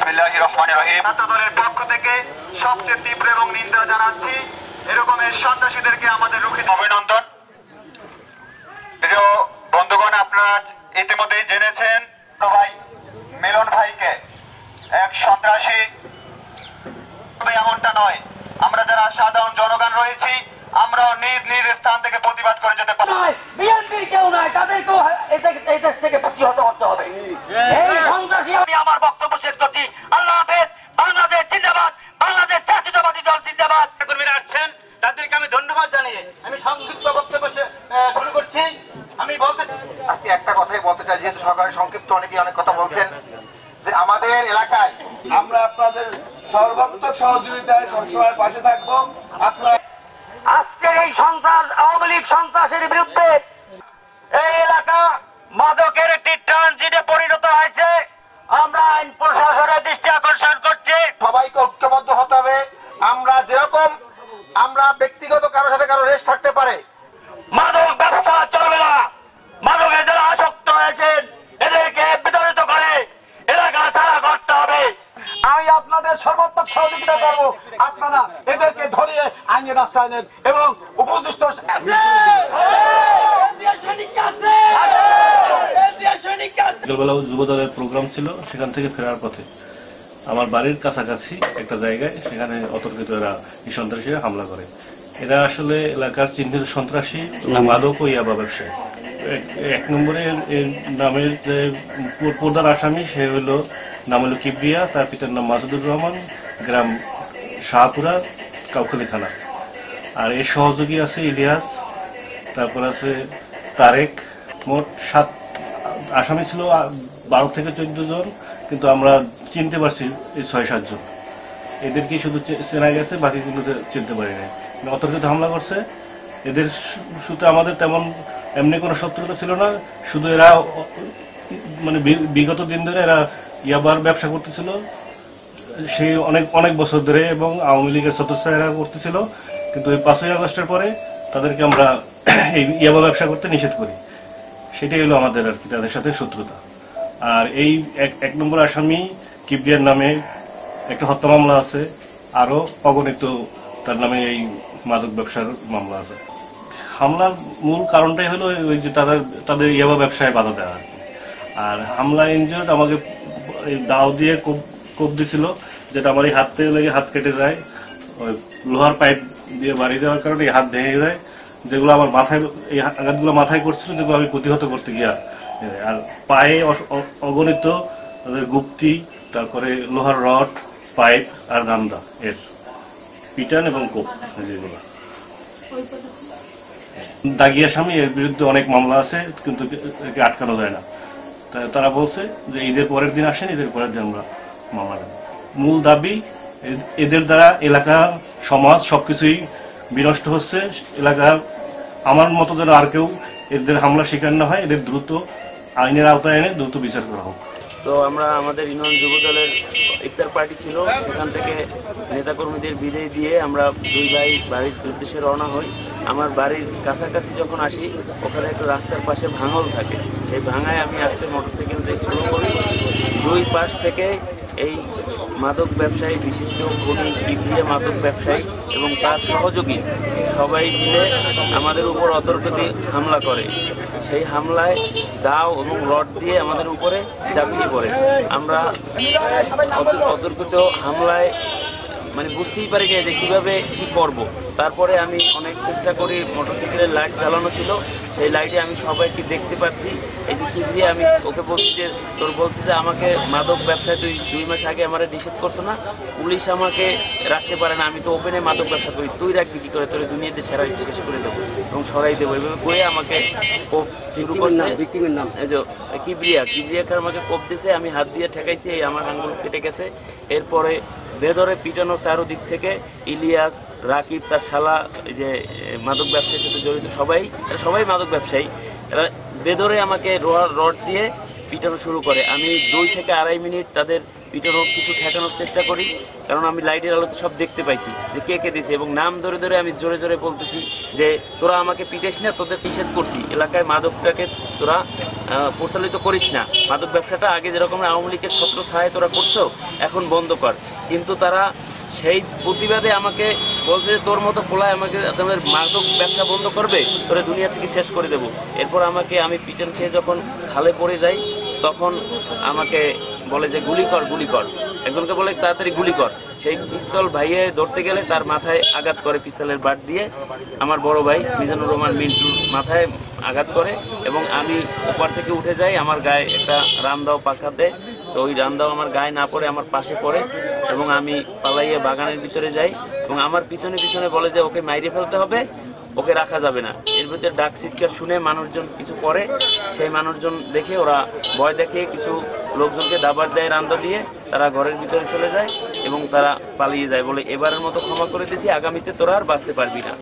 বিসমিল্লাহির রহমানির রহিম। দলের পক্ষ থেকে সবচেয়ে তীব্র এবং নিন্দা জানাচ্ছি এরকমের সন্ত্রাসীদেরকে আমাদের রুখে অভিনন্দন। প্রিয় বন্ধুগণ, আপনারা ইতিমধ্যেই জেনেছেন ভাই মিলন ভাইকে এক সন্ত্রাসী, এমনটা নয়। আমরা যারা সাধারণ জনগণ রয়েছি আমরাও নিজ নিজ স্থান থেকে প্রতিবাদ করে যেতে পারি। বিএনপির কেউ নয়, তাদেরকেও এই দেশ থেকে প্রতিহত করতে হবে। এই সন্ত্রাসী আমি আমার বক্তব্য শেষ করছি। আল্লাহ হাফেজ। বাংলাদেশ জিন্দাবাদ, বাংলাদেশ জাতীয়তাবাদী দল জিন্দাবাদ। কর্মীরা আসছেন, তাদেরকে আমি ধন্যবাদ জানিয়ে আমি সংক্ষিপ্ত বক্তব্য শুরু করছি। আমি বলতে আজকে একটা কথাই বলতে চাই, যেহেতু সরকারের সংক্ষিপ্ত অনেকে অনেক কথা বলছেন, যে আমাদের এলাকায় আমরা আপনাদের সর্বাত্মক সহযোগিতায় সবসময় পাশে থাকবো। আপনারা আজকের এই সন্ত্রাস, আওয়ামী লীগ সন্ত্রাসের বিরুদ্ধে এই এলাকা মাদকের একটি ট্রানজিটে পরিণত হয়েছে। আমরা আইন প্রশাসনের দৃষ্টি আকর্ষণ করছি। সবাইকে ঐক্যবদ্ধ হতে হবে। আমরা যেরকম আমরা ব্যক্তিগত কারোর সাথে কারো রেশ থাকতে পারে, মাদক ব্যবসা চলবে না। মাদকে যারা আসক্ত হয়েছেন এদেরকে বিতাড়িত করে এলাকা ছাড়া করতে হবে। আমি আপনাদের সর্বাত্মক সহযোগিতা করব। আপনারা এদেরকে ধরিয়ে আইনের আশ্রয় নেন এবং উপযুক্ত বিকেলবেলা যুবদলের প্রোগ্রাম ছিল, সেখান থেকে ফেরার পথে আমার বাড়ির কাছাকাছি একটা জায়গায় সেখানে অতর্কিত এরা এই সন্ত্রাসীরা হামলা করে। এরা আসলে এলাকার চিহ্নিত সন্ত্রাসী, মাদক ও ইয়াবা ব্যবসায়ী। এক নম্বরে এর নামের যে পর্দার আসামি সে নাম হলো কিবরিয়া, তার পিতার নাম মাসুদুর রহমান, গ্রাম শাহপুরা, কাউখালী থানা। আর এর সহযোগী আছে ইলিয়াস, তারপর আছে তারেক। মোট 7 আসামি ছিল, 12 থেকে 14 জন, কিন্তু আমরা চিনতে পারছি এই 6-7 জন। এদেরকেই শুধু চেনা গেছে, বাকিগুলো চিনতে পারি না। অতর্কিত হামলা করছে। এদের সাথে আমাদের তেমন এমনি কোনো শত্রুতা ছিল না, শুধু এরা মানে বিগত দিন ধরে এরা ইয়াবার ব্যবসা করতেছিল, সেই অনেক বছর ধরে, এবং আওয়ামী লীগের সদস্য এরা করতেছিল। কিন্তু এই 5ই আগস্টের পরে তাদেরকে আমরা এই ইয়াবা ব্যবসা করতে নিষেধ করি। সেটাই হলো আমাদের আর কি তাদের সাথে শত্রুতা। আর এই এক নম্বর আসামি কিবরিয়ার নামে একটা হত্যা মামলা আছে, আরো অগণিত তার নামে এই মাদক ব্যবসার মামলা আছে। হামলার মূল কারণটাই হলো ওই যে তাদের ইয়াবা ব্যবসায় বাধা দেওয়া আর কি। আর হামলা ইনজিওর্ড আমাকে দাও দিয়ে কোপ দিছিল, যেটা আমার এই হাতে লেগে হাত কেটে যায়। ওই লোহার পাইপ দিয়ে বাড়ি দেওয়ার কারণে এই হাত ভেঙে যায়, যেগুলো আমার মাথায়, এই আঘাতগুলো মাথায় করছিল, যেগুলো আমি প্রতিহত করতে গিয়া। আর পায়ে অগণিত গুপ্তি, তারপরে লোহার রড, পাইপ আর গান্দা এর পিটান এবং কোপ, যেগুলো দাগিয়া স্বামী। এর বিরুদ্ধে অনেক মামলা আছে, কিন্তু একে আটকানো যায় না। তারা বলছে যে ঈদের পরের দিন আসেন, ঈদের পরের দিন আমরা মামলা নেব। মূল দাবি, এদের দ্বারা এলাকা, সমাজ সবকিছুই বিনষ্ট হচ্ছে। এলাকার আমার মতো যেন আর কেউ এদের হামলার শিকার না হয়, এদের দ্রুত আইনের আওতায় এনে দ্রুত বিচার করা হোক। তো আমরা আমাদের ইউনিয়ন যুবদলের ইফতার পার্টি ছিল, সেখান থেকে নেতাকর্মীদের বিদায় দিয়ে আমরা 2 ভাই বাড়ির উদ্দেশ্যে রওনা হই। আমার বাড়ির কাছাকাছি যখন আসি, ওখানে একটু রাস্তার পাশে ভাঙল থাকে। সেই ভাঙায় আমি আস্তে মোটরসাইকেল দিয়ে শুরু করি। 2 পাশ থেকে এই মাদক ব্যবসায়ী, বিশিষ্ট খুনি কিবরিয়া মাদক ব্যবসায়ী এবং তার সহযোগী সবাই মিলে আমাদের উপর অতর্কিত হামলা করে। সেই হামলায় দাও এবং রড দিয়ে আমাদের উপরে চাপিয়ে পড়ে। আমরা অতর্কিত হামলায় মানে বুঝতেই পারি যে কীভাবে কী করব। তারপরে আমি অনেক চেষ্টা করি, মোটরসাইকেলের লাইট জ্বালানো ছিল, সেই লাইটে আমি সবাইকে দেখতে পারছি। এই যে কিবরিয়া, আমি ওকে বলছি যে তোর বলছি যে আমাকে মাদক ব্যবসায় তুই 2 মাস আগে আমার নিষেধ করছো না, পুলিশ আমাকে রাখতে পারে না, আমি তো ওপেনে মাদক ব্যবসা করি, তুই রাখবি কী করে, তোর দুনিয়াতে সেরাই শেষ করে দেবো এবং সরাই দেবো। এভাবে করে আমাকে কোপ শুরু করছে। এই যে কিবরিয়াকে আমাকে কোপ দিয়েছে, আমি হাত দিয়ে ঠেকাইছি, এই আমার আঙ্গুল কেটে গেছে। এরপরে বেদরে পিটানো চারোদিক থেকে ইলিয়াস, রাকিব, তার শালা, যে মাদক ব্যবসায়ীর সাথে জড়িত সবাই মাদক ব্যবসায়ী, এরা বেদরে আমাকে রড দিয়ে পিটানো শুরু করে। আমি 2 থেকে 2.5 মিনিট তাদের পিটানোর কিছু ঠেকানোর চেষ্টা করি, কারণ আমি লাইটের আলোতে সব দেখতে পাইছি যে কে কে দিয়েছে, এবং নাম ধরে ধরে আমি জোরে জোরে বলতেছি যে তোরা আমাকে পিটাইস না, তোদের নিষেধ করছি, এলাকায় মাদকটাকে তোরা প্রচলিত করিস না, মাদক ব্যবসাটা আগে যেরকম আওয়ামী লীগের ছত্র ছায়ায় তোরা করছো এখন বন্ধ কর। কিন্তু তারা সেই প্রতিবাদে আমাকে বলছে যে তোর মতো পোলায় আমাকে তোমাদের মাদক ব্যবসা বন্ধ করবে, তোরা দুনিয়া থেকে শেষ করে দেবো। এরপর আমি পিটন খেয়ে যখন খালে পড়ে যাই তখন আমাকে বলে যে গুলি কর, গুলি কর, একজনকে বলে তাড়াতাড়ি গুলি কর। সেই পিস্তল ভাইয়ে ধরতে গেলে তার মাথায় আঘাত করে পিস্তলের বাট দিয়ে, আমার বড় ভাই মিজানুর রহমান মিন্টুর মাথায় আঘাত করে, এবং আমি ওপার থেকে উঠে যাই, আমার গায়ে একটা রামদাও পাখা দেয়, তো ওই রামদাও আমার গায়ে না পড়ে আমার পাশে পড়ে, এবং আমি পালাইয়ে বাগানের ভিতরে যাই, এবং আমার পিছনে পিছনে বলে যে ওকে মাইরে ফেলতে হবে, ওকে রাখা যাবে না। এর ভিতরে ডাক চিৎকার শুনে মানুষজন কিছু করে, সেই মানুষজন দেখে ওরা ভয় দেখে কিছু লোকজনকে দাবার দেয় রান্দা দিয়ে, তারা ঘরের ভিতরে চলে যায় এবং তারা পালিয়ে যায়, বলে এবারের মতো ক্ষমা করে দিয়েছি, আগামীতে তোরা আর বাঁচতে পারবি না।